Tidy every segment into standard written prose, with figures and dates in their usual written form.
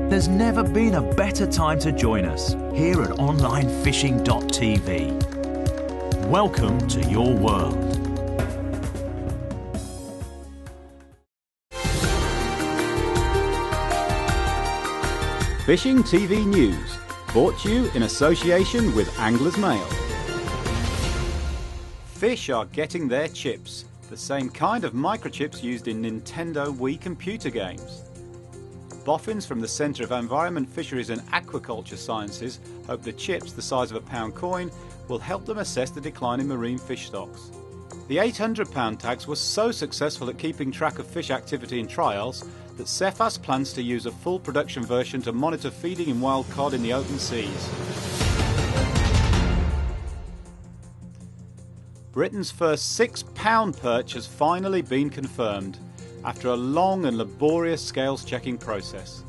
There's never been a better time to join us here at onlinefishing.tv. Welcome to your world. Fishing TV News, brought to you in association with Angler's Mail. Fish are getting their chips, the same kind of microchips used in Nintendo Wii computer games. Boffins from the Centre of Environment, Fisheries and Aquaculture Sciences hope the chips, the size of a pound coin, will help them assess the decline in marine fish stocks. The 800-pound tags were so successful at keeping track of fish activity in trials that Cephas plans to use a full production version to monitor feeding in wild cod in the open seas. Britain's first 6-pound perch has finally been confirmed after a long and laborious scales checking process.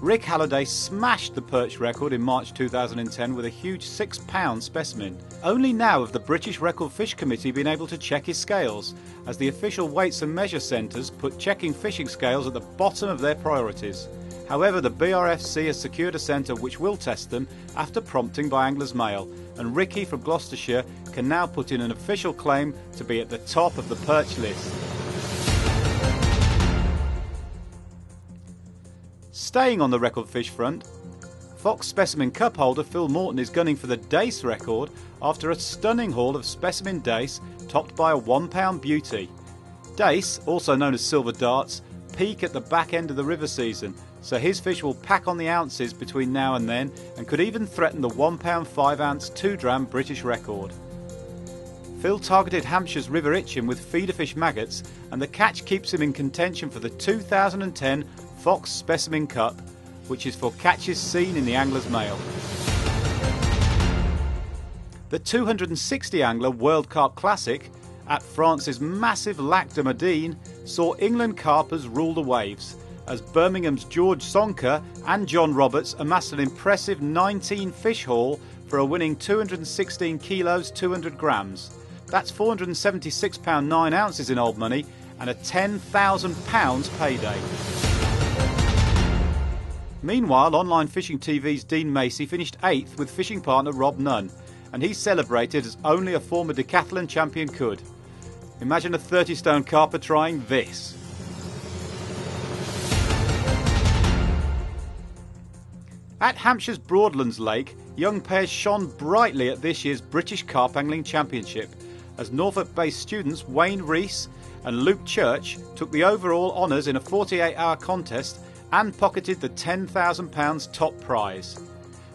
Rick Halliday smashed the perch record in March 2010 with a huge 6-pound specimen. Only now have the British Record Fish Committee been able to check his scales, as the official weights and measure centres put checking fishing scales at the bottom of their priorities. However, the BRFC has secured a centre which will test them after prompting by Angler's Mail, and Ricky from Gloucestershire can now put in an official claim to be at the top of the perch list. Staying on the record fish front, Fox Specimen Cup holder Phil Morton is gunning for the Dace record after a stunning haul of specimen Dace topped by a 1-pound beauty. Dace, also known as silver darts, peak at the back end of the river season, so his fish will pack on the ounces between now and then and could even threaten the 1-pound 5-ounce 2-dram British record. Phil targeted Hampshire's River Itchen with feeder fish maggots, and the catch keeps him in contention for the 2010 Fox Specimen Cup, which is for catches seen in the Angler's Mail. The 260 angler World Carp Classic at France's massive Lac de Modène saw England carpers rule the waves, as Birmingham's George Sonker and John Roberts amassed an impressive 19 fish haul for a winning 216 kilos 200 grams. That's £476 9 ounces in old money and a £10,000 payday. Meanwhile, Online Fishing TV's Dean Macy finished 8th with fishing partner Rob Nunn, and he's celebrated as only a former decathlon champion could. Imagine a 30-stone carper trying this. At Hampshire's Broadlands Lake, young pairs shone brightly at this year's British Carp Angling Championship, as Norfolk-based students Wayne Rees and Luke Church took the overall honours in a 48-hour contest and pocketed the £10,000 top prize.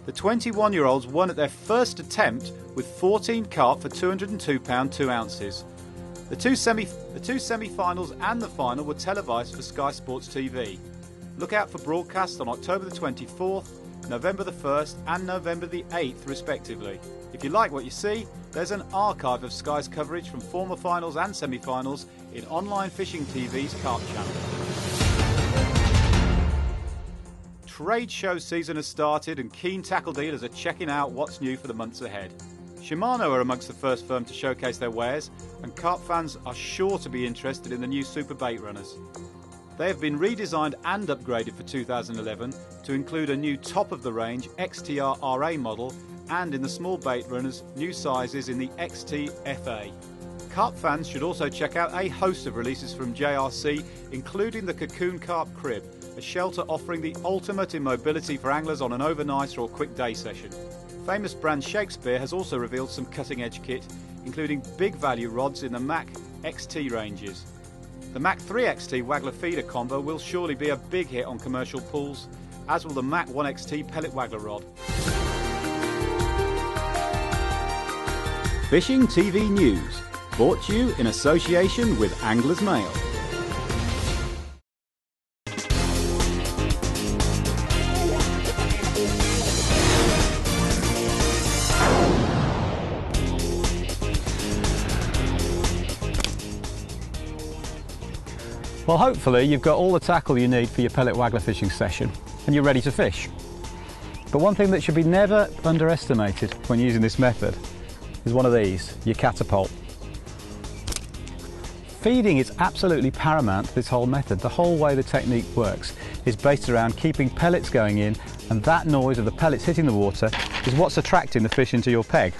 The 21-year-olds won at their first attempt with 14 carp for £202 2 ounces. The two semi-finals and the final were televised for Sky Sports TV. Look out for broadcasts on October the 24th, November the 1st and November the 8th respectively. If you like what you see, there's an archive of Sky's coverage from former finals and semi-finals in Online Fishing TV's Carp channel. Trade show season has started and keen tackle dealers are checking out what's new for the months ahead. Shimano are amongst the first firm to showcase their wares, and carp fans are sure to be interested in the new super bait runners. They have been redesigned and upgraded for 2011 to include a new top-of-the-range XTR RA model, and in the small bait runners, new sizes in the XT FA. Carp fans should also check out a host of releases from JRC, including the Cocoon Carp Crib, a shelter offering the ultimate in mobility for anglers on an overnight or quick day session. Famous brand Shakespeare has also revealed some cutting-edge kit, including big value rods in the Mac XT ranges. The Mac 3 XT Waggler feeder combo will surely be a big hit on commercial pools, as will the Mac 1 XT Pellet Waggler rod. Fishing TV News, brought to you in association with Angler's Mail. Well, hopefully you've got all the tackle you need for your pellet waggler fishing session and you're ready to fish. But one thing that should be never underestimated when using this method is one of these, your Catapult. feeding is absolutely paramount to this whole method. The whole way the technique works is based around keeping pellets going in, and that noise of the pellets hitting the water is what's attracting the fish into your peg.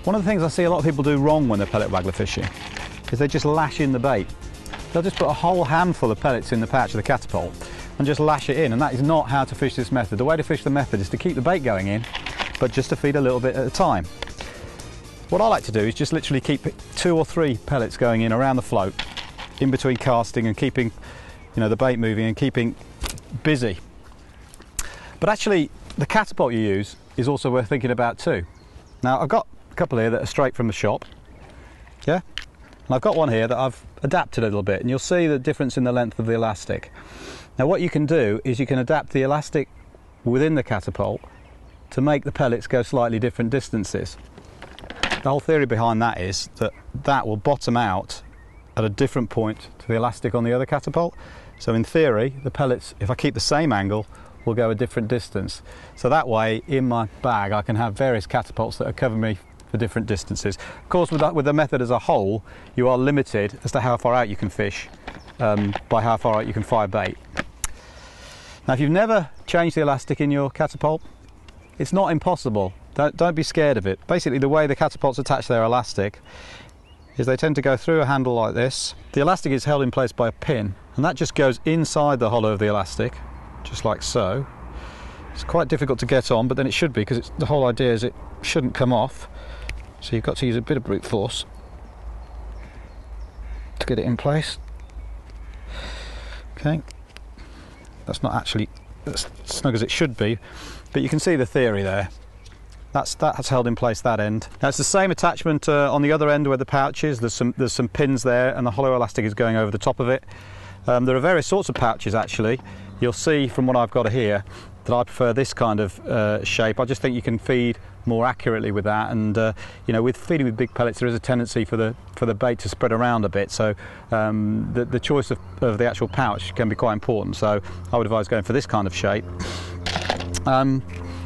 One of the things I see a lot of people do wrong when they're pellet waggler fishing is they just lash in the bait. They'll just put a whole handful of pellets in the pouch of the Catapult and just lash it in, and that is not how to fish this method. The way to fish the method is to keep the bait going in, but just to feed a little bit at a time. What I like to do is just literally keep 2 or 3 pellets going in around the float, in between casting, and keeping, you know, the bait moving and keeping busy. But actually, the Catapult you use is also worth thinking about too. Now, I've got a couple here that are straight from the shop, yeah, and I've got one here that I've adapted a little bit, and you'll see the difference in the length of the elastic. Now, what you can do is you can adapt the elastic within the Catapult to make the pellets go slightly different distances. The whole theory behind that is that that will bottom out at a different point to the elastic on the other Catapult. So in theory, the pellets, if I keep the same angle, will go a different distance. So that way, in my bag, I can have various Catapults that are covering me for different distances. Of course, with the method as a whole, you are limited as to how far out you can fish by how far out you can fire bait. Now, if you've never changed the elastic in your Catapult, it's not impossible. Don't be scared of it. Basically, the way the Catapults attach their elastic is they tend to go through a handle like this. The elastic is held in place by a pin, and that just goes inside the hollow of the elastic, just like so. It's quite difficult to get on, but then it should be, because the whole idea is it shouldn't come off. So you've got to use a bit of brute force to get it in place. Okay, that's not actually as snug as it should be, but you can see the theory there. That's held in place, that end. Now it's the same attachment on the other end where the pouch is. There's some pins there, and the hollow elastic is going over the top of it. There are various sorts of pouches actually. You'll see from what I've got here that I prefer this kind of shape. I just think you can feed more accurately with that, and you know, with feeding with big pellets there is a tendency for the bait to spread around a bit, so the choice of the actual pouch can be quite important. So I would advise going for this kind of shape.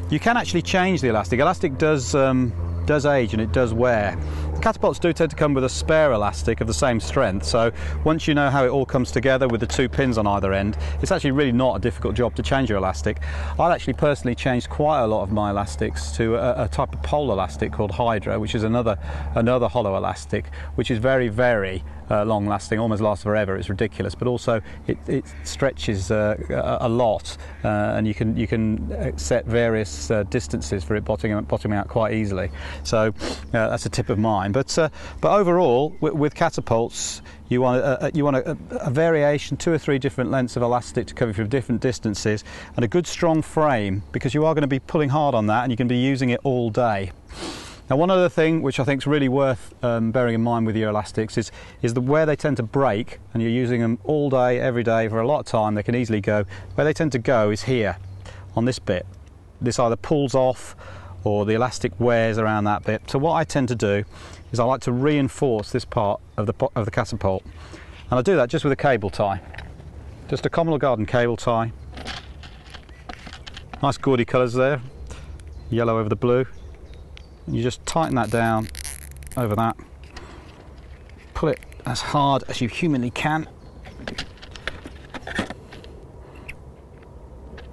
You can actually change the elastic. Elastic does age and it does wear. The Catapults do tend to come with a spare elastic of the same strength, so once you know how it all comes together with the 2 pins on either end, it's actually really not a difficult job to change your elastic. I've actually personally changed quite a lot of my elastics to a type of pole elastic called Hydra, which is another hollow elastic, which is very, very long lasting, almost lasts forever. It's ridiculous, but also it stretches a lot, and you can set various distances for it bottoming out quite easily. So that's a tip of mine. But overall, with Catapults, you want a variation, 2 or 3 different lengths of elastic to cover for different distances, and a good strong frame, because you are going to be pulling hard on that and you can be using it all day. Now, one other thing which I think is really worth bearing in mind with your elastics is where they tend to break, and you're using them all day, every day for a lot of time. They can easily go. Where they tend to go is here, on this bit. This either pulls off or the elastic wears around that bit. So what I tend to do is I like to reinforce this part of the Catapult, and I do that just with a cable tie, just a common garden cable tie. Nice gaudy colours there, yellow over the blue. You just tighten that down over that, pull it as hard as you humanly can,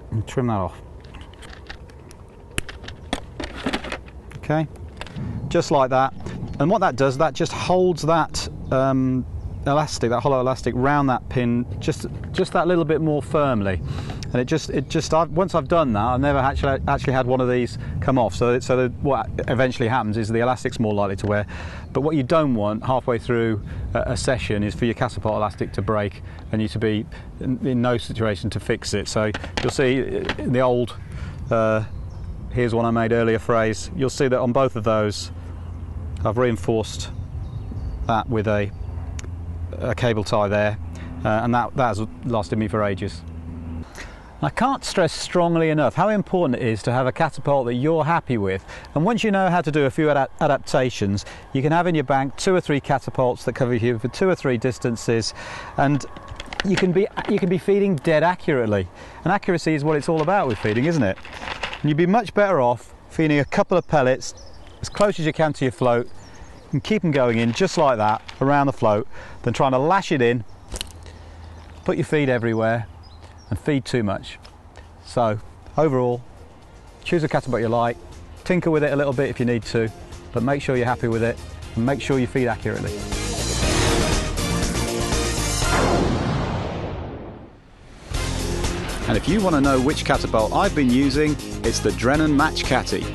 and trim that off. Okay, just like that. And what that does, that just holds that elastic, that hollow elastic, round that pin just that little bit more firmly. And once I've done that, I've never actually had one of these come off. So what eventually happens is the elastic's more likely to wear. But what you don't want halfway through a session is for your Catapult elastic to break and you to be in no situation to fix it. So you'll see in the old, here's one I made earlier phrase, you'll see that on both of those I've reinforced that with a cable tie there, and that has lasted me for ages. I can't stress strongly enough how important it is to have a Catapult that you're happy with, and once you know how to do a few adaptations, you can have in your bank 2 or 3 Catapults that cover you for 2 or 3 distances, and you can be feeding dead accurately. And accuracy is what it's all about with feeding, isn't it? And you'd be much better off feeding a couple of pellets as close as you can to your float, and keep them going in just like that around the float than trying to lash it in, put your feed everywhere and feed too much. So overall, choose a catapult you like, tinker with it a little bit if you need to, but make sure you're happy with it and make sure you feed accurately. And if you want to know which catapult I've been using, it's the Drennan Match Catty.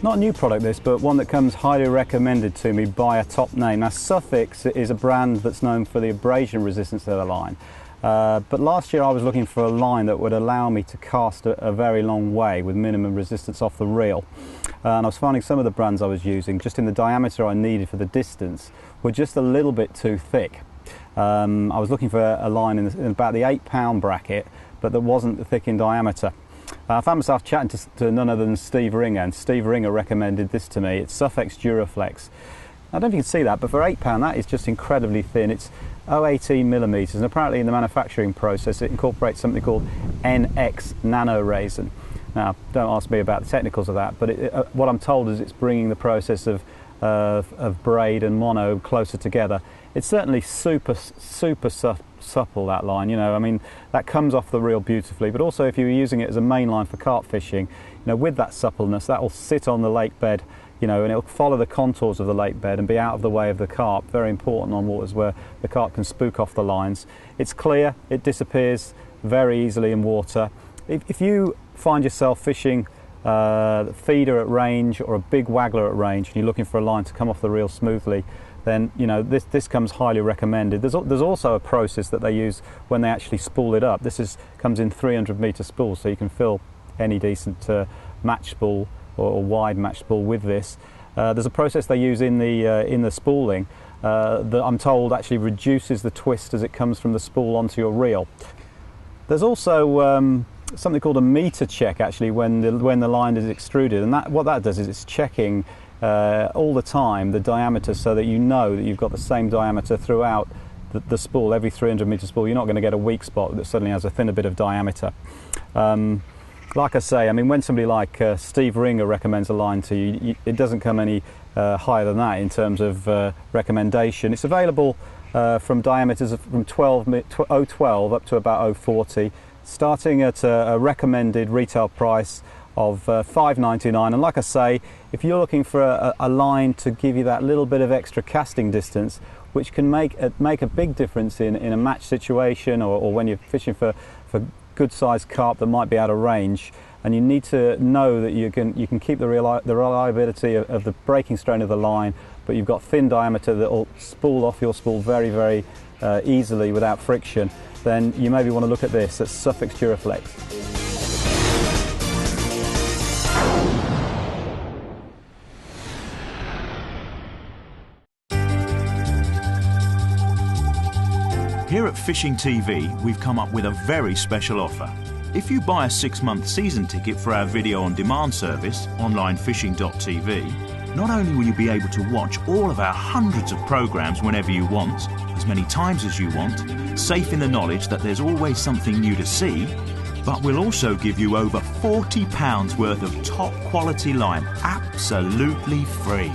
Not a new product this, but one that comes highly recommended to me by a top name. Now Suffolk is a brand that's known for the abrasion resistance of the line. But last year I was looking for a line that would allow me to cast a very long way with minimum resistance off the reel. And I was finding some of the brands I was using, just in the diameter I needed for the distance, were just a little bit too thick. I was looking for a line in about the 8-pound bracket, but that wasn't thick in diameter. I found myself chatting to none other than Steve Ringer, and Steve Ringer recommended this to me. It's Suffolk's Duraflex. I don't know if you can see that, but for £8 that is just incredibly thin. It's 0.18 millimetres, and apparently in the manufacturing process it incorporates something called NX nano resin. Now don't ask me about the technicals of that, but what I'm told is it's bringing the process of braid and mono closer together. It's certainly super supple, that line, you know. I mean, that comes off the reel beautifully, but also if you're using it as a main line for carp fishing, you know, with that suppleness, that will sit on the lake bed, you know, and it'll follow the contours of the lake bed and be out of the way of the carp. Very important on waters where the carp can spook off the lines. It's clear, it disappears very easily in water. If you find yourself fishing feeder at range or a big waggler at range and you're looking for a line to come off the reel smoothly, then you know this comes highly recommended. There's also a process that they use when they actually spool it up. This comes in 300-metre spools, so you can fill any decent match spool or wide match spool with this. There's a process they use in the spooling that I'm told actually reduces the twist as it comes from the spool onto your reel. There's also something called a meter check actually when the line is extruded, and what that does is it's checking all the time the diameter, so that you know that you've got the same diameter throughout the spool. Every 300-metre spool, you're not going to get a weak spot that suddenly has a thinner bit of diameter. Like I say, I mean, when somebody like Steve Ringer recommends a line to you, it doesn't come any higher than that in terms of recommendation. It's available from diameters from 0.12 up to about 0.40, starting at a recommended retail price of $5.99. And like I say, if you're looking for a line to give you that little bit of extra casting distance, which can make a big difference in a match situation, or when you're fishing for good sized carp that might be out of range, and you need to know that you can keep the reliability of the breaking strain of the line, but you've got thin diameter that will spool off your spool very, very easily without friction, then you maybe want to look at this. That's Suffolk's Duraflex. Here at Fishing TV, we've come up with a very special offer. If you buy a 6-month season ticket for our video on demand service, onlinefishing.tv, not only will you be able to watch all of our hundreds of programmes whenever you want, as many times as you want, safe in the knowledge that there's always something new to see, but we'll also give you over £40 worth of top quality line absolutely free.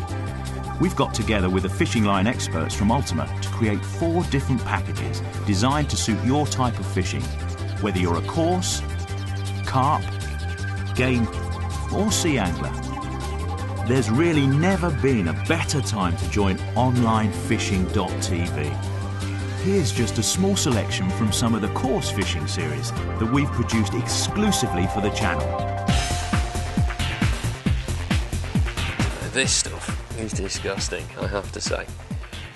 We've got together with the fishing line experts from Ultima to create 4 different packages designed to suit your type of fishing, whether you're a coarse, carp, game or sea angler. There's really never been a better time to join onlinefishing.tv. Here's just a small selection from some of the coarse fishing series that we've produced exclusively for the channel. This stuff is disgusting, I have to say.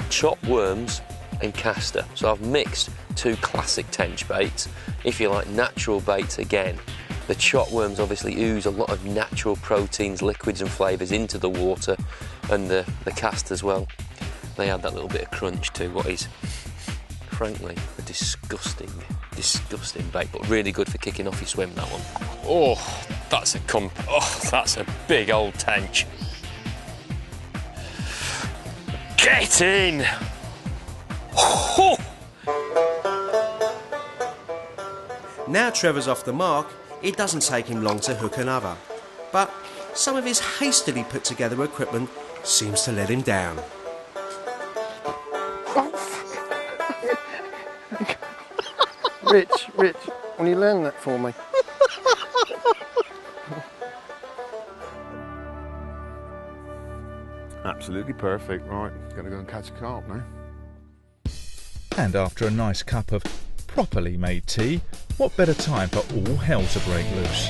Chopped worms and castor. So I've mixed 2 classic tench baits. If you like natural baits again, the chopped worms obviously ooze a lot of natural proteins, liquids and flavours into the water, and the cast as well. They add that little bit of crunch to what is frankly, a disgusting bait, but really good for kicking off your swim, that one. Oh, that's a big old tench. Get in! Oh. Now Trevor's off the mark, it doesn't take him long to hook another. But some of his hastily put together equipment seems to let him down. Rich, will you learn that for me? Absolutely perfect. Right, gotta go and catch a carp now. And after a nice cup of properly made tea, what better time for all hell to break loose?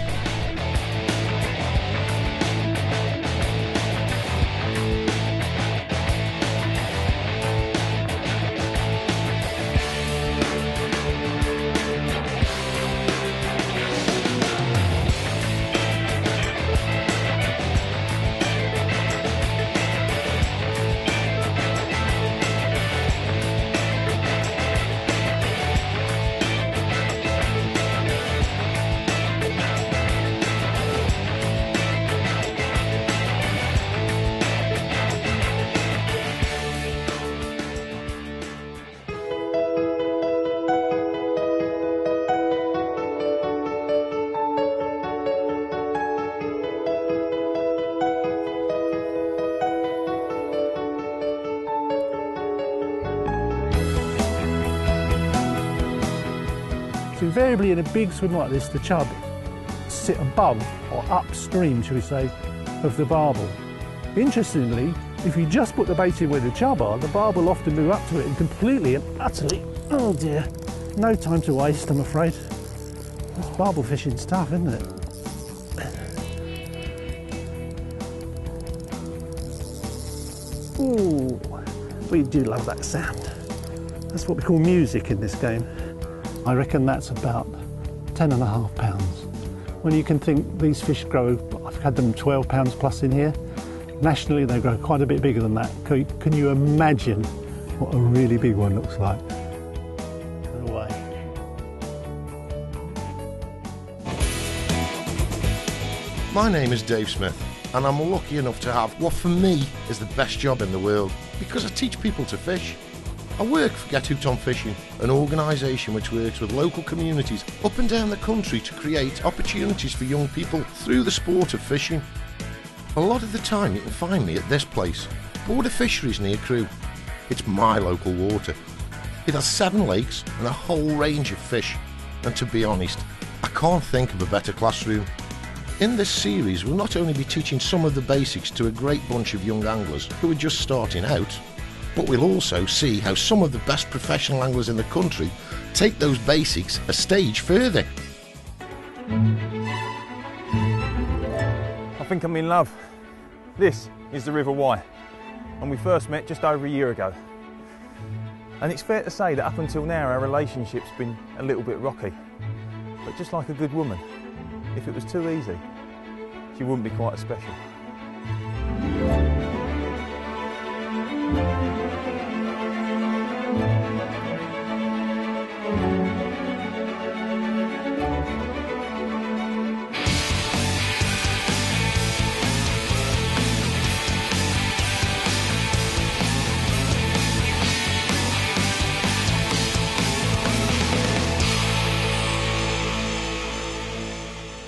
Invariably in a big swim like this, the chub sit above or upstream, shall we say, of the barbel. Interestingly, if you just put the bait in where the chub are, the barbel will often move up to it and completely and utterly, oh dear, no time to waste, I'm afraid. Barbel fishing's tough, isn't it? Ooh, we do love that sound. That's what we call music in this game. I reckon that's about 10.5 pounds. When you can think these fish grow, I've had them 12 pounds plus in here. Nationally, they grow quite a bit bigger than that. Can you imagine what a really big one looks like? No way. My name is Dave Smith, and I'm lucky enough to have what for me is the best job in the world, because I teach people to fish. I work for Get Hooked on Fishing, an organisation which works with local communities up and down the country to create opportunities for young people through the sport of fishing. A lot of the time you can find me at this place, Border Fisheries near Crewe. It's my local water. It has 7 lakes and a whole range of fish, and to be honest, I can't think of a better classroom. In this series we'll not only be teaching some of the basics to a great bunch of young anglers who are just starting out, but we'll also see how some of the best professional anglers in the country take those basics a stage further. I think I'm in love. This is the River Wye, and we first met just over a year ago. And it's fair to say that up until now our relationship's been a little bit rocky. But just like a good woman, if it was too easy, she wouldn't be quite as special.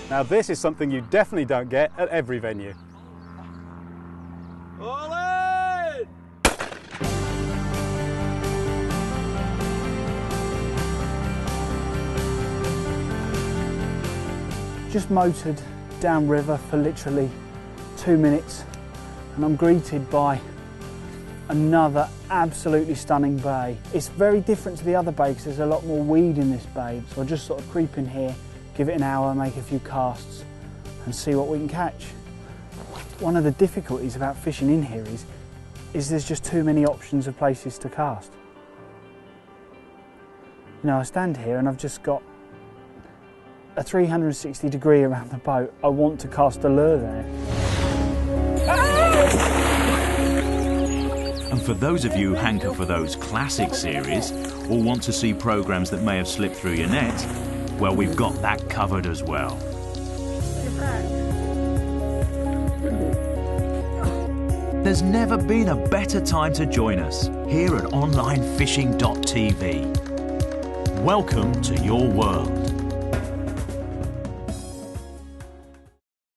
Now this is something you definitely don't get at every venue. All in! Just motored downriver for literally 2 minutes and I'm greeted by another absolutely stunning bay. It's very different to the other bay because there's a lot more weed in this bay, so I just sort of creep in here, give it an hour, make a few casts and see what we can catch. One of the difficulties about fishing in here is there's just too many options of places to cast. You know, I stand here and I've just got a 360 degree around the boat. I want to cast a lure there. And And for those of you who hanker for those classic series or want to see programmes that may have slipped through your net, well, we've got that covered as well. There's never been a better time to join us here at onlinefishing.tv. Welcome to your world.